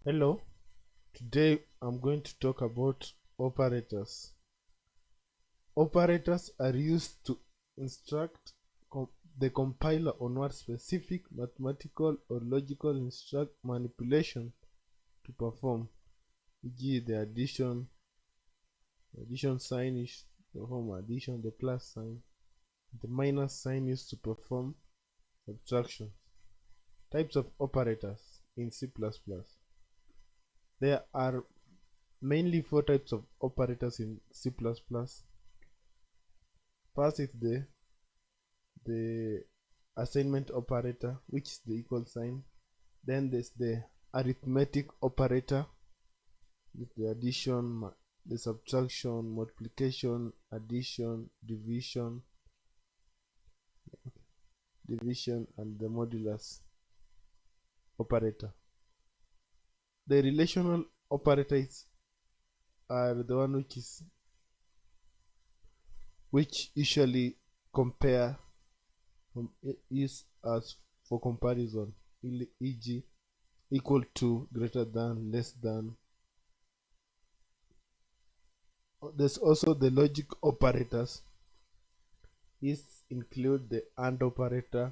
Hello, today I'm going to talk about operators. Operators are used to instruct the compiler on what specific mathematical or logical instruct manipulation to perform, e.g. the addition sign is to perform addition, the plus sign, the minus sign used to perform subtraction. Types of operators in C++. There are mainly four types of operators in C++. First is the assignment operator, which is the equal sign. Then there's the arithmetic operator, with the addition, the subtraction, multiplication, addition, division, and the modulus operator. The relational operators are the one which usually compare is as for comparison, e.g. equal to, greater than, less than. There's also the logic operators. These include the AND operator,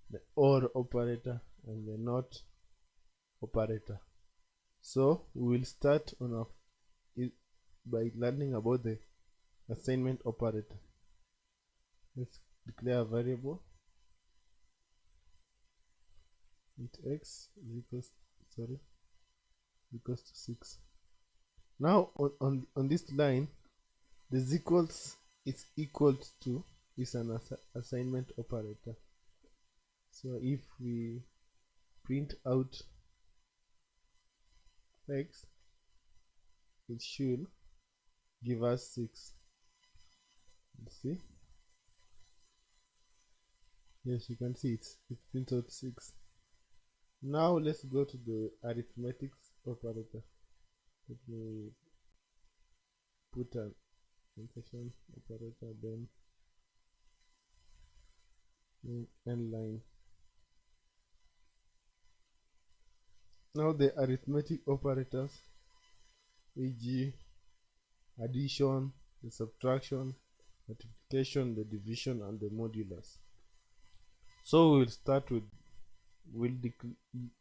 the OR operator, and the NOT operator. So we will start by learning about the assignment operator. Let's declare a variable int x is equals to 6. Now on this line, this equals is equal to is an assignment operator. So if we print out x, it should give us 6. See? Yes, you can see it prints out 6. Now let's go to the arithmetic operator. Let me put an insertion operator, then end line. Now the arithmetic operators, e.g. addition, the subtraction, multiplication, the division, and the modulus. So we'll start with, we'll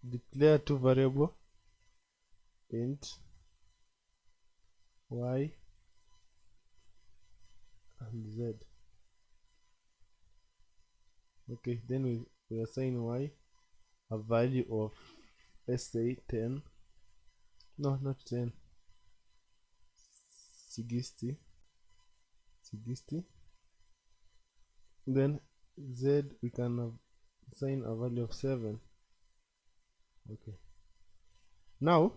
declare two variables, int y and z. Okay, then we assign y a value of, let's say 10, no, not 10, 60. Then z we can assign a value of 7. Okay, now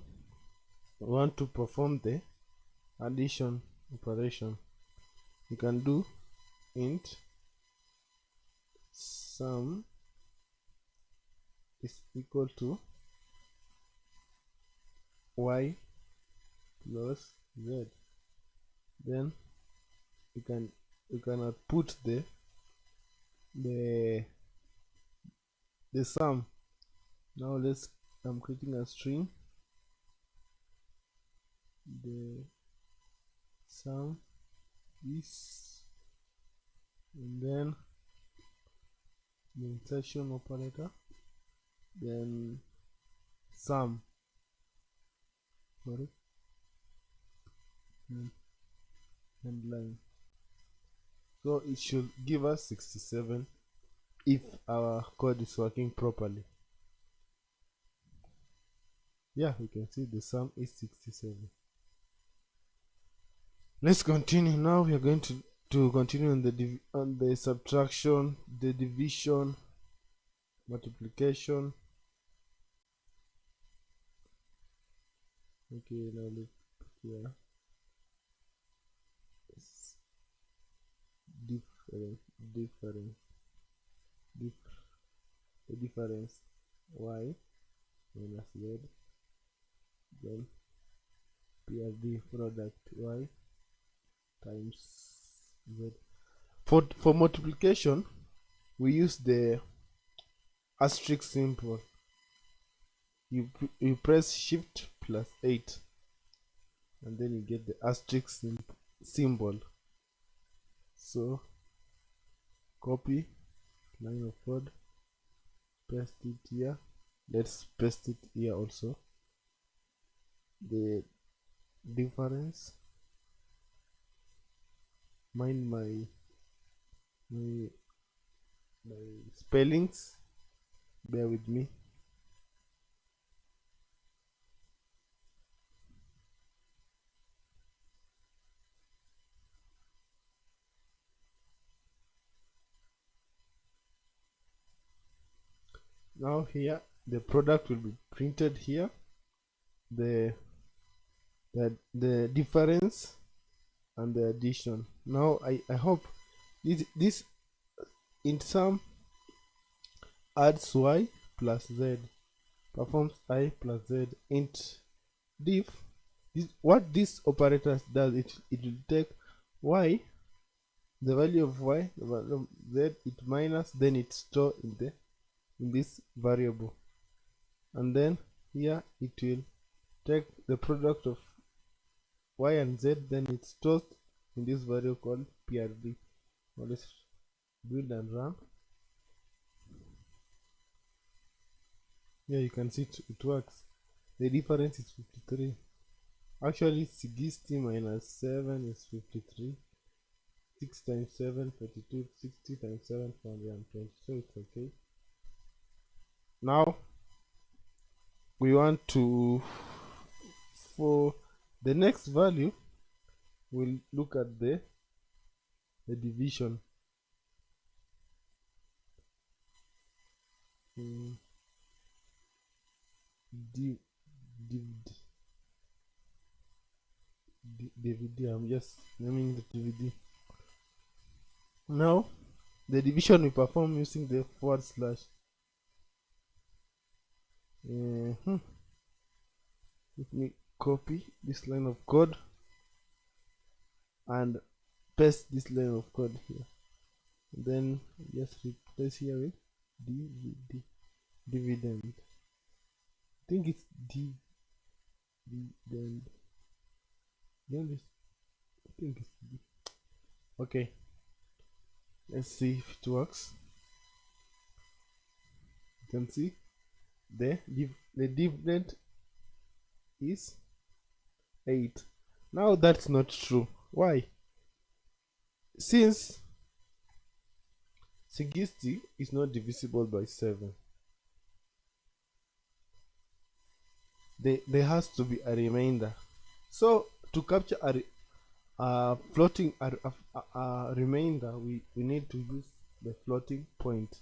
we want to perform the addition operation. We can do int sum is equal to y plus z. Then we can output the sum. Now I'm creating a string, the sum is, and then the insertion operator, then sum, and line. So it should give us 67 if our code is working properly. Yeah, we can see the sum is 67. Let's continue. Now we are going to continue on the subtraction, the division, multiplication. Okay, now let's put here the difference y minus z, then PRD product y times z. For multiplication, we use the asterisk symbol. you press shift plus 8, and then you get the asterisk symbol. So copy line of code, paste it here. Let's paste it here also. The difference, mind my spellings, bear with me. Now here the product will be printed here, the difference and the addition. Now I hope this in sum adds y plus z, performs I plus z. Int diff, what this operator does, it will take y, the value of y, the value of z, it minus, then it store in this variable, and then here it will take the product of y and z, then it stores in this variable called prd. Now let's build and run. Here you can see it works. The difference is 53. Actually 60 minus 7 is 53. 6 times 7 42, 60 times 7 420, so it's okay. Now we want to, for the next value, we'll look at the division. DVD, I'm just naming the DVD. Now the division we perform using the forward slash. Let me copy this line of code and paste this line of code here, and then just replace here with DVD, dividend. I think it's dividend. I think it's okay. Let's see if it works. You can see the dividend is 8. Now that's not true. Why? Since 60 is not divisible by 7, there has to be a remainder. So to capture a floating remainder, we need to use the floating point.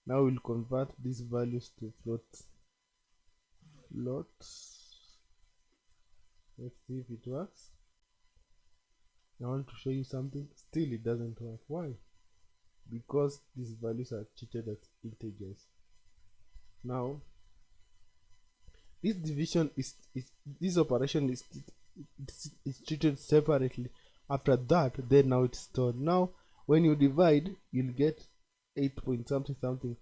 Now we'll convert these values to floats. Let's see if it works. I want to show you something. Still it doesn't work. Why? Because these values are treated as integers. Now this division this operation is treated separately. After that, then now it's stored. Now when you divide, you'll get 8 point something something.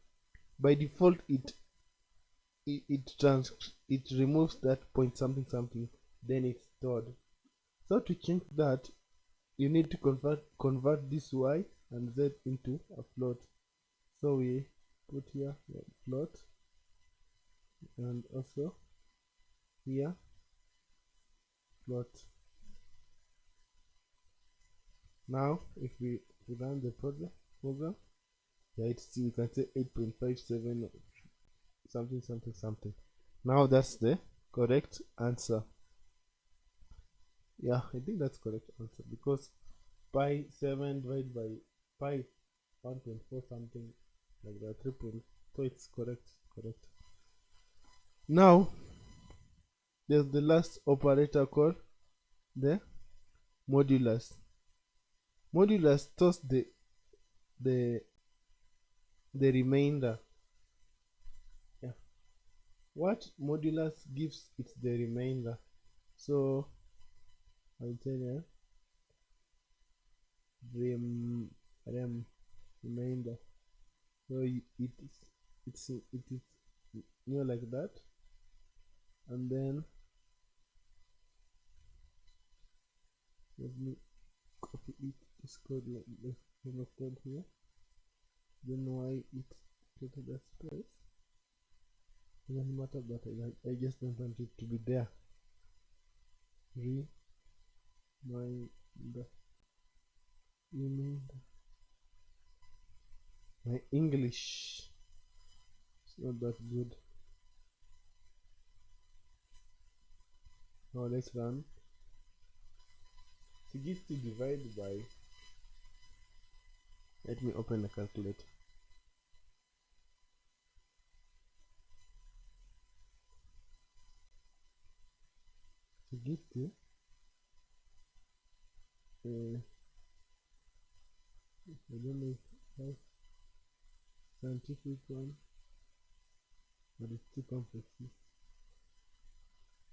By default it removes that point something something, then it's stored. So to change that, you need to convert this y and z into a float. So we put here float, and also here float. Now if we run the program, yeah, it's, you can say 8.57 something something something. Now that's the correct answer. Yeah, I think that's correct answer, because pi 7 divided by pi 1.4 something like that, 3. So it's correct. Now there's the last operator called the modulus. Modulus stores the remainder. Yeah, what modulus gives, it's the remainder. So I'll tell you, remainder. So it is like that. and then let me copy this code like this code here, then why it created a space. It doesn't matter, but I just don't want it to be there. My English is not that good. Now let's run 60 divided by, let me open a calculator. I don't know if that's scientific one, but it's too complex.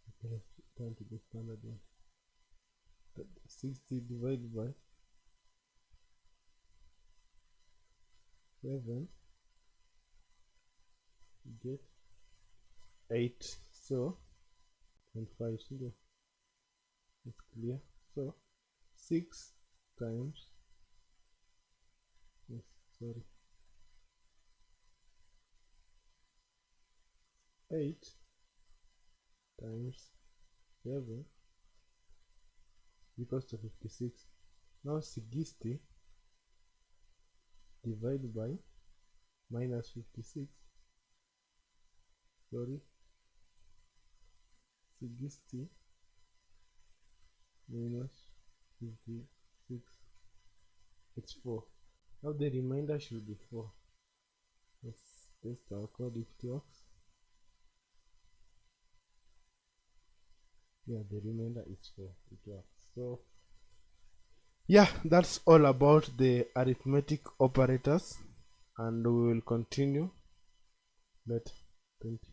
Okay, let's turn to the standard one. 60 divided by 7, you get 8. So, and 5, so it's clear. So, 6 times, yes, sorry, 8 times 7 equals to 56. Now 60 divided by minus 56, sorry, 60 minus 56, it's 4. Now the remainder should be 4. Let's test our code if it works. Yeah, the remainder is 4. It works. So yeah, that's all about the arithmetic operators, and we will continue later. Thank you.